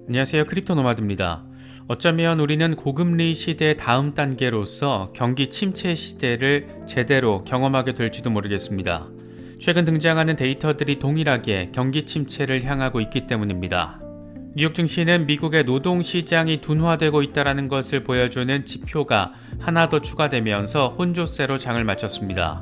안녕하세요. 크립토 노마드입니다. 어쩌면 우리는 고금리 시대의 다음 단계로서 경기 침체 시대를 제대로 경험하게 될지도 모르겠습니다. 최근 등장하는 데이터들이 동일하게 경기 침체를 향하고 있기 때문입니다. 뉴욕 증시는 미국의 노동시장이 둔화되고 있다는 것을 보여주는 지표가 하나 더 추가되면서 혼조세로 장을 마쳤습니다.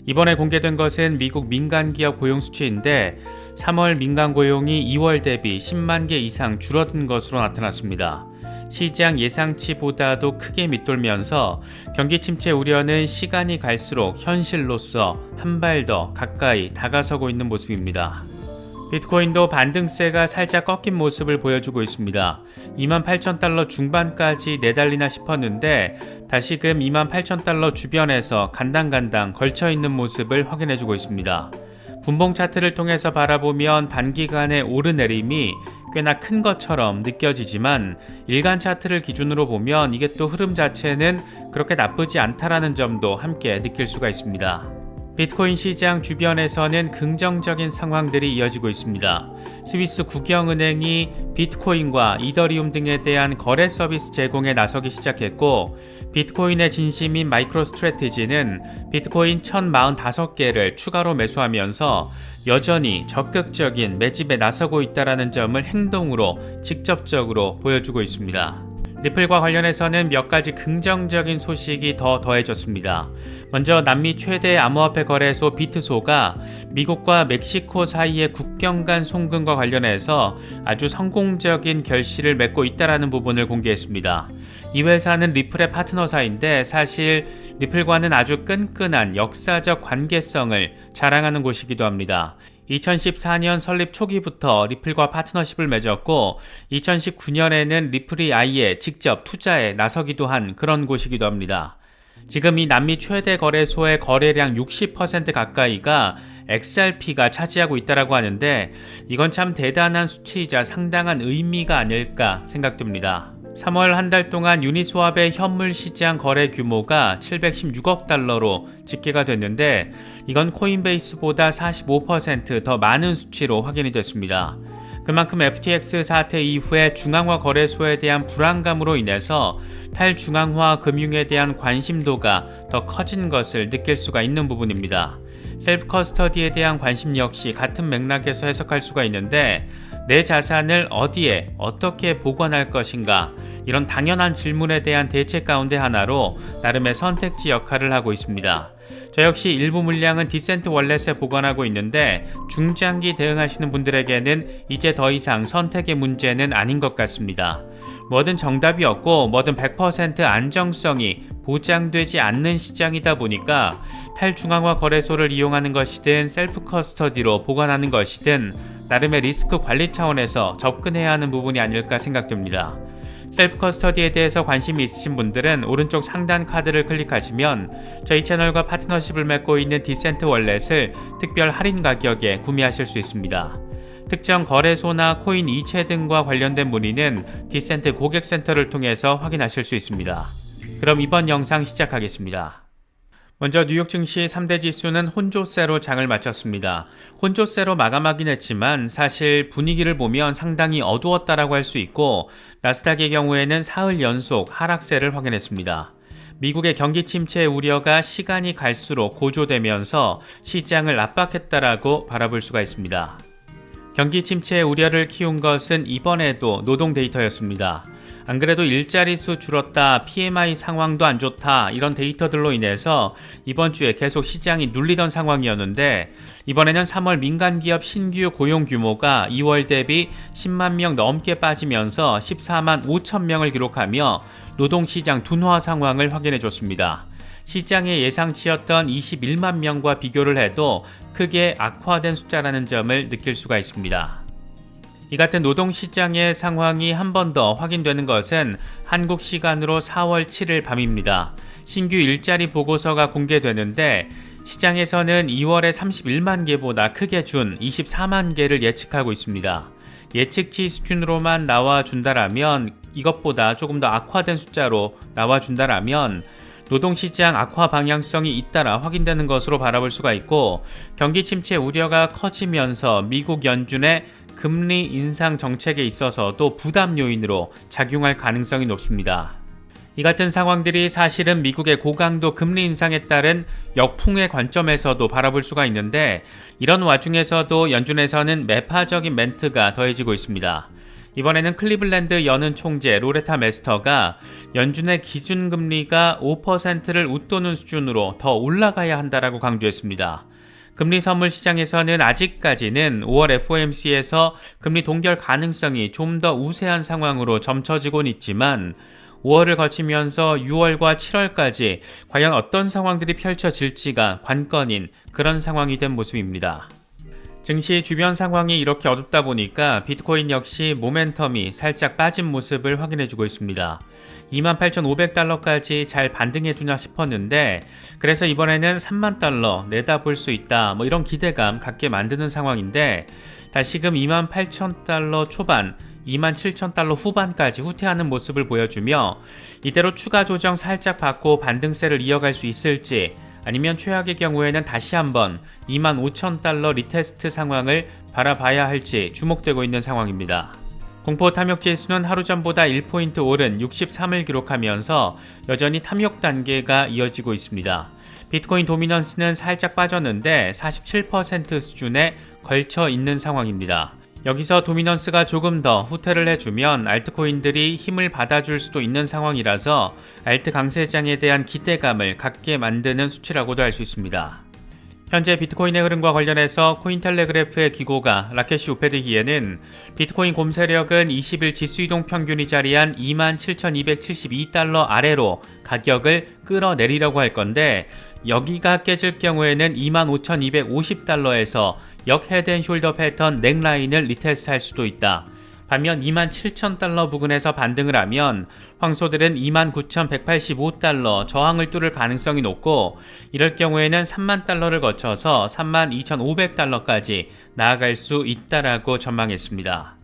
이번에 공개된 것은 미국 민간기업 고용 수치인데 3월 민간 고용이 2월 대비 10만 개 이상 줄어든 것으로 나타났습니다. 시장 예상치보다도 크게 밑돌면서 경기 침체 우려는 시간이 갈수록 현실로서 한 발 더 가까이 다가서고 있는 모습입니다. 비트코인도 반등세가 살짝 꺾인 모습을 보여주고 있습니다. 28,000달러 중반까지 내달리나 싶었는데 다시금 28,000달러 주변에서 간당간당 걸쳐있는 모습을 확인해주고 있습니다. 분봉 차트를 통해서 바라보면 단기간의 오르내림이 꽤나 큰 것처럼 느껴지지만 일간 차트를 기준으로 보면 이게 또 흐름 자체는 그렇게 나쁘지 않다라는 점도 함께 느낄 수가 있습니다. 비트코인 시장 주변에서는 긍정적인 상황들이 이어지고 있습니다. 스위스 국영은행이 비트코인과 이더리움 등에 대한 거래 서비스 제공에 나서기 시작했고, 비트코인의 진심인 마이크로스트래티지는 비트코인 1045개를 추가로 매수하면서 여전히 적극적인 매집에 나서고 있다는 점을 행동으로 직접적으로 보여주고 있습니다. 리플과 관련해서는 몇 가지 긍정적인 소식이 더 더해졌습니다. 먼저 남미 최대 암호화폐 거래소 비트소가 미국과 멕시코 사이의 국경 간 송금과 관련해서 아주 성공적인 결실을 맺고 있다는 부분을 공개했습니다. 이 회사는 리플의 파트너사인데 사실 리플과는 아주 끈끈한 역사적 관계성을 자랑하는 곳이기도 합니다. 2014년 설립 초기부터 리플과 파트너십을 맺었고 2019년에는 리플이 아예 직접 투자에 나서기도 한 그런 곳이기도 합니다. 지금 이 남미 최대 거래소의 거래량 60% 가까이가 XRP가 차지하고 있다고 하는데 이건 참 대단한 수치이자 상당한 의미가 아닐까 생각됩니다. 3월 한 달 동안 유니스왑의 현물 시장 거래 규모가 716억 달러로 집계가 됐는데 이건 코인베이스보다 45% 더 많은 수치로 확인이 됐습니다. 그만큼 FTX 사태 이후에 중앙화 거래소에 대한 불안감으로 인해서 탈중앙화 금융에 대한 관심도가 더 커진 것을 느낄 수가 있는 부분입니다. 셀프 커스터디에 대한 관심 역시 같은 맥락에서 해석할 수가 있는데 내 자산을 어디에 어떻게 보관할 것인가 이런 당연한 질문에 대한 대책 가운데 하나로 나름의 선택지 역할을 하고 있습니다. 저 역시 일부 물량은 디센트 월렛에 보관하고 있는데 중장기 대응하시는 분들에게는 이제 더 이상 선택의 문제는 아닌 것 같습니다. 뭐든 정답이 없고 뭐든 100% 안정성이 보장되지 않는 시장이다 보니까 탈중앙화 거래소를 이용하는 것이든 셀프 커스터디로 보관하는 것이든 나름의 리스크 관리 차원에서 접근해야 하는 부분이 아닐까 생각됩니다. 셀프 커스터디에 대해서 관심이 있으신 분들은 오른쪽 상단 카드를 클릭하시면 저희 채널과 파트너십을 맺고 있는 디센트 월렛을 특별 할인 가격에 구매하실 수 있습니다. 특정 거래소나 코인 이체 등과 관련된 문의는 디센트 고객센터를 통해서 확인하실 수 있습니다. 그럼 이번 영상 시작하겠습니다. 먼저 뉴욕 증시 3대 지수는 혼조세로 장을 마쳤습니다. 혼조세로 마감하긴 했지만 사실 분위기를 보면 상당히 어두웠다라고 할 수 있고 나스닥의 경우에는 사흘 연속 하락세를 확인했습니다. 미국의 경기 침체 우려가 시간이 갈수록 고조되면서 시장을 압박했다라고 바라볼 수가 있습니다. 경기 침체 우려를 키운 것은 이번에도 노동 데이터였습니다. 안 그래도 일자리 수 줄었다, PMI 상황도 안 좋다 이런 데이터들로 인해서 이번 주에 계속 시장이 눌리던 상황이었는데 이번에는 3월 민간기업 신규 고용 규모가 2월 대비 10만 명 넘게 빠지면서 14만 5천 명을 기록하며 노동시장 둔화 상황을 확인해줬습니다. 시장의 예상치였던 21만 명과 비교를 해도 크게 악화된 숫자라는 점을 느낄 수가 있습니다. 이 같은 노동시장의 상황이 한 번 더 확인되는 것은 한국 시간으로 4월 7일 밤입니다. 신규 일자리 보고서가 공개되는데 시장에서는 2월에 31만 개보다 크게 준 24만 개를 예측하고 있습니다. 예측치 수준으로만 나와준다라면 이것보다 조금 더 악화된 숫자로 나와준다라면 노동시장 악화 방향성이 잇따라 확인되는 것으로 바라볼 수가 있고 경기 침체 우려가 커지면서 미국 연준의 금리 인상 정책에 있어서도 부담 요인으로 작용할 가능성이 높습니다. 이 같은 상황들이 사실은 미국의 고강도 금리 인상에 따른 역풍의 관점에서도 바라볼 수가 있는데, 이런 와중에서도 연준에서는 매파적인 멘트가 더해지고 있습니다. 이번에는 클리블랜드 연은 총재 로레타 메스터가 연준의 기준금리가 5%를 웃도는 수준으로 더 올라가야 한다라고 강조했습니다. 금리 선물 시장에서는 아직까지는 5월 FOMC에서 금리 동결 가능성이 좀 더 우세한 상황으로 점쳐지곤 있지만, 5월을 거치면서 6월과 7월까지 과연 어떤 상황들이 펼쳐질지가 관건인 그런 상황이 된 모습입니다. 증시 주변 상황이 이렇게 어둡다 보니까 비트코인 역시 모멘텀이 살짝 빠진 모습을 확인해주고 있습니다. 28,500달러까지 잘 반등해주나 싶었는데, 그래서 이번에는 3만 달러 내다볼 수 있다, 이런 기대감 갖게 만드는 상황인데, 다시금 28,000달러 초반, 27,000달러 후반까지 후퇴하는 모습을 보여주며, 이대로 추가 조정 살짝 받고 반등세를 이어갈 수 있을지, 아니면 최악의 경우에는 다시 한번 25,000달러 리테스트 상황을 바라봐야 할지 주목되고 있는 상황입니다. 공포 탐욕 지수는 하루 전보다 1포인트 오른 63을 기록하면서 여전히 탐욕 단계가 이어지고 있습니다. 비트코인 도미넌스는 살짝 빠졌는데 47% 수준에 걸쳐 있는 상황입니다. 여기서 도미넌스가 조금 더 후퇴를 해주면 알트코인들이 힘을 받아줄 수도 있는 상황이라서 알트 강세장에 대한 기대감을 갖게 만드는 수치라고도 할 수 있습니다. 현재 비트코인의 흐름과 관련해서 코인텔레그래프의 기고가 라케시 우페드기에는 비트코인 곰세력은 20일 지수이동 평균이 자리한 27,272달러 아래로 가격을 끌어내리려고 할 건데, 여기가 깨질 경우에는 25,250달러에서 역 헤드앤숄더 패턴 넥라인을 리테스트 할 수도 있다. 반면 27,000달러 부근에서 반등을 하면 황소들은 29,185달러 저항을 뚫을 가능성이 높고, 이럴 경우에는 3만 달러를 거쳐서 32,500달러까지 나아갈 수 있다라고 전망했습니다.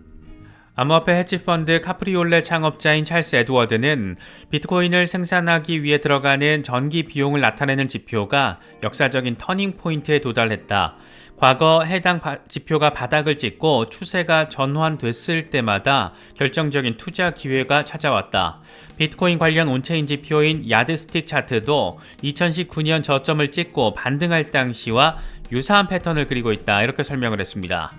암호화폐 헤지펀드 카프리올레 창업자인 찰스 에드워드는 비트코인을 생산하기 위해 들어가는 전기 비용을 나타내는 지표가 역사적인 터닝 포인트에 도달했다. 과거 해당 지표가 바닥을 찍고 추세가 전환됐을 때마다 결정적인 투자 기회가 찾아왔다. 비트코인 관련 온체인 지표인 야드스틱 차트도 2019년 저점을 찍고 반등할 당시와 유사한 패턴을 그리고 있다, 이렇게 설명을 했습니다.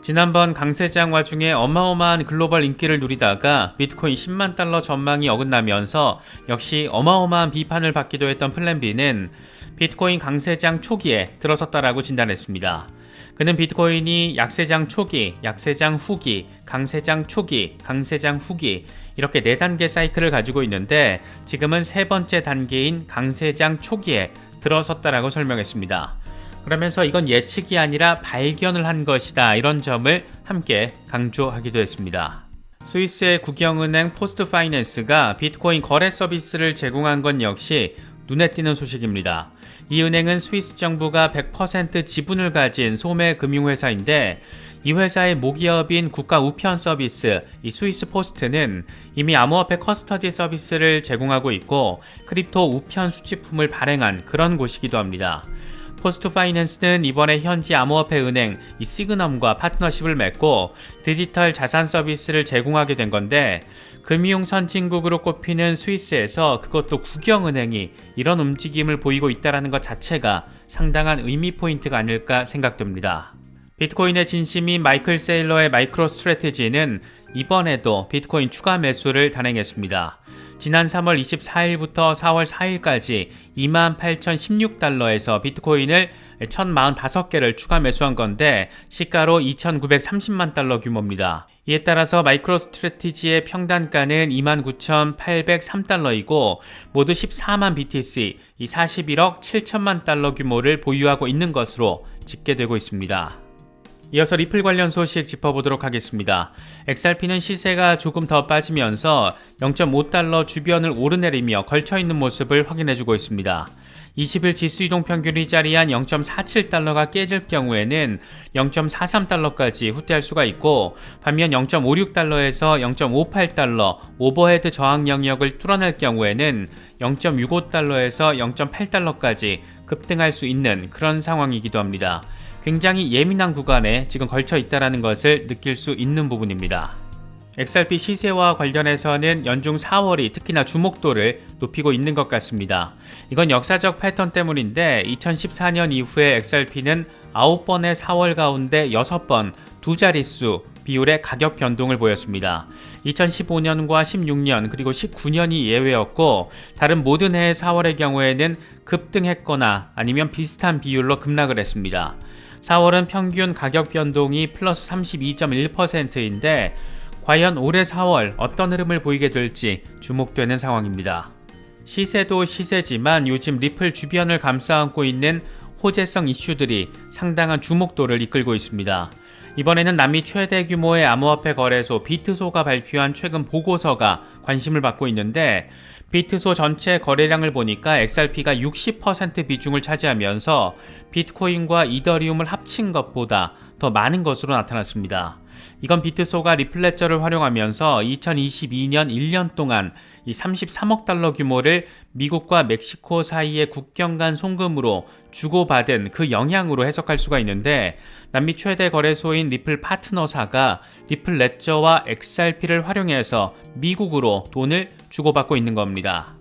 지난번 강세장 와중에 어마어마한 글로벌 인기를 누리다가 비트코인 10만 달러 전망이 어긋나면서 역시 어마어마한 비판을 받기도 했던 플랜B는 비트코인 강세장 초기에 들어섰다라고 진단했습니다. 그는 비트코인이 약세장 초기, 약세장 후기, 강세장 초기, 강세장 후기, 이렇게 4단계 사이클을 가지고 있는데 지금은 3번째 단계인 강세장 초기에 들어섰다라고 설명했습니다. 그러면서 이건 예측이 아니라 발견을 한 것이다, 이런 점을 함께 강조하기도 했습니다. 스위스의 국영은행 포스트파이낸스가 비트코인 거래 서비스를 제공한 건 역시 눈에 띄는 소식입니다. 이 은행은 스위스 정부가 100% 지분을 가진 소매 금융회사인데, 이 회사의 모기업인 국가 우편 서비스 이 스위스 포스트는 이미 암호화폐 커스터디 서비스를 제공하고 있고 크립토 우편 수집품을 발행한 그런 곳이기도 합니다. 포스트파이낸스는 이번에 현지 암호화폐 은행 이 시그넘과 파트너십을 맺고 디지털 자산 서비스를 제공하게 된 건데, 금융 선진국으로 꼽히는 스위스에서 그것도 국영은행이 이런 움직임을 보이고 있다는 것 자체가 상당한 의미 포인트가 아닐까 생각됩니다. 비트코인의 진심인 마이클 세일러의 마이크로 스트래티지는 이번에도 비트코인 추가 매수를 단행했습니다. 지난 3월 24일부터 4월 4일까지 28,016달러에서 비트코인을 1,045개를 추가 매수한 건데 시가로 2,930만 달러 규모입니다. 이에 따라서 마이크로 스트래티지의 평단가는 29,803달러이고 모두 14만 BTC, 41억 7천만 달러 규모를 보유하고 있는 것으로 집계되고 있습니다. 이어서 리플 관련 소식 짚어보도록 하겠습니다. XRP는 시세가 조금 더 빠지면서 0.5달러 주변을 오르내리며 걸쳐있는 모습을 확인해주고 있습니다. 20일 지수이동 평균이 자리한 0.47달러가 깨질 경우에는 0.43달러까지 후퇴할 수가 있고, 반면 0.56달러에서 0.58달러 오버헤드 저항 영역을 뚫어낼 경우에는 0.65달러에서 0.8달러까지 급등할 수 있는 그런 상황이기도 합니다. 굉장히 예민한 구간에 지금 걸쳐 있다는 것을 느낄 수 있는 부분입니다. XRP 시세와 관련해서는 연중 4월이 특히나 주목도를 높이고 있는 것 같습니다. 이건 역사적 패턴 때문인데 2014년 이후에 XRP는 9번의 4월 가운데 6번 두 자릿수 비율의 가격 변동을 보였습니다. 2015년과 16년 그리고 19년이 예외였고 다른 모든 해의 4월의 경우에는 급등했거나 아니면 비슷한 비율로 급락을 했습니다. 4월은 평균 가격 변동이 플러스 32.1%인데 과연 올해 4월 어떤 흐름을 보이게 될지 주목되는 상황입니다. 시세도 시세지만 요즘 리플 주변을 감싸안고 있는 호재성 이슈들이 상당한 주목도를 이끌고 있습니다. 이번에는 남미 최대 규모의 암호화폐 거래소 비트소가 발표한 최근 보고서가 관심을 받고 있는데 비트소 전체 거래량을 보니까 XRP가 60% 비중을 차지하면서 비트코인과 이더리움을 합친 것보다 더 많은 것으로 나타났습니다. 이건 비트소가 리플레저를 활용하면서 2022년 1년 동안 이 33억 달러 규모를 미국과 멕시코 사이의 국경 간 송금으로 주고받은 그 영향으로 해석할 수가 있는데 남미 최대 거래소인 리플 파트너사가 리플레저와 XRP를 활용해서 미국으로 돈을 주고받고 있는 겁니다.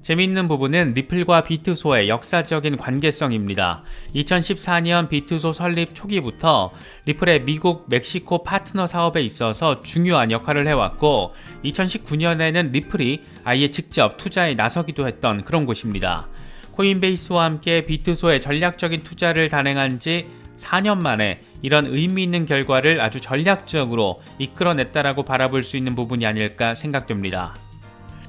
재미있는 부분은 리플과 비트소의 역사적인 관계성입니다. 2014년 비트소 설립 초기부터 리플의 미국, 멕시코 파트너 사업에 있어서 중요한 역할을 해왔고 2019년에는 리플이 아예 직접 투자에 나서기도 했던 그런 곳입니다. 코인베이스와 함께 비트소의 전략적인 투자를 단행한 지 4년 만에 이런 의미 있는 결과를 아주 전략적으로 이끌어냈다라고 바라볼 수 있는 부분이 아닐까 생각됩니다.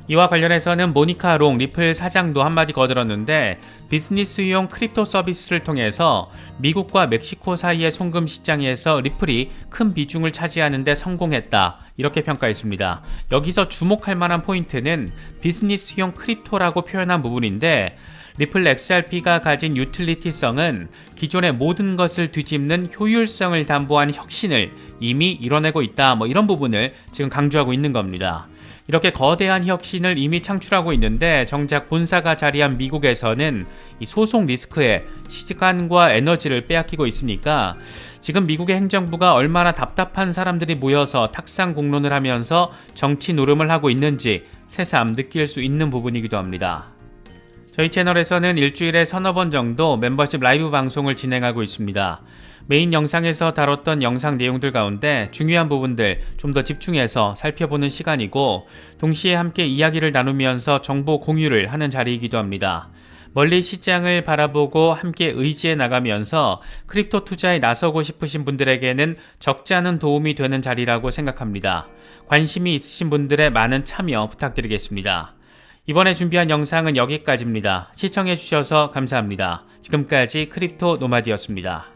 이와 관련해서는 모니카 롱 리플 사장도 한마디 거들었는데 비즈니스용 크립토 서비스를 통해서 미국과 멕시코 사이의 송금 시장에서 리플이 큰 비중을 차지하는 데 성공했다 이렇게 평가했습니다. 여기서 주목할 만한 포인트는 비즈니스용 크립토라고 표현한 부분인데 리플 XRP가 가진 유틸리티성은 기존의 모든 것을 뒤집는 효율성을 담보한 혁신을 이미 이뤄내고 있다 이런 부분을 지금 강조하고 있는 겁니다. 이렇게 거대한 혁신을 이미 창출하고 있는데 정작 본사가 자리한 미국에서는 이 소송 리스크에 시간과 에너지를 빼앗기고 있으니까 지금 미국의 행정부가 얼마나 답답한 사람들이 모여서 탁상 공론을 하면서 정치 노름을 하고 있는지 새삼 느낄 수 있는 부분이기도 합니다. 저희 채널에서는 일주일에 서너 번 정도 멤버십 라이브 방송을 진행하고 있습니다. 메인 영상에서 다뤘던 영상 내용들 가운데 중요한 부분들 좀 더 집중해서 살펴보는 시간이고 동시에 함께 이야기를 나누면서 정보 공유를 하는 자리이기도 합니다. 멀리 시장을 바라보고 함께 의지해 나가면서 크립토 투자에 나서고 싶으신 분들에게는 적지 않은 도움이 되는 자리라고 생각합니다. 관심이 있으신 분들의 많은 참여 부탁드리겠습니다. 이번에 준비한 영상은 여기까지입니다. 시청해주셔서 감사합니다. 지금까지 크립토 노마디였습니다.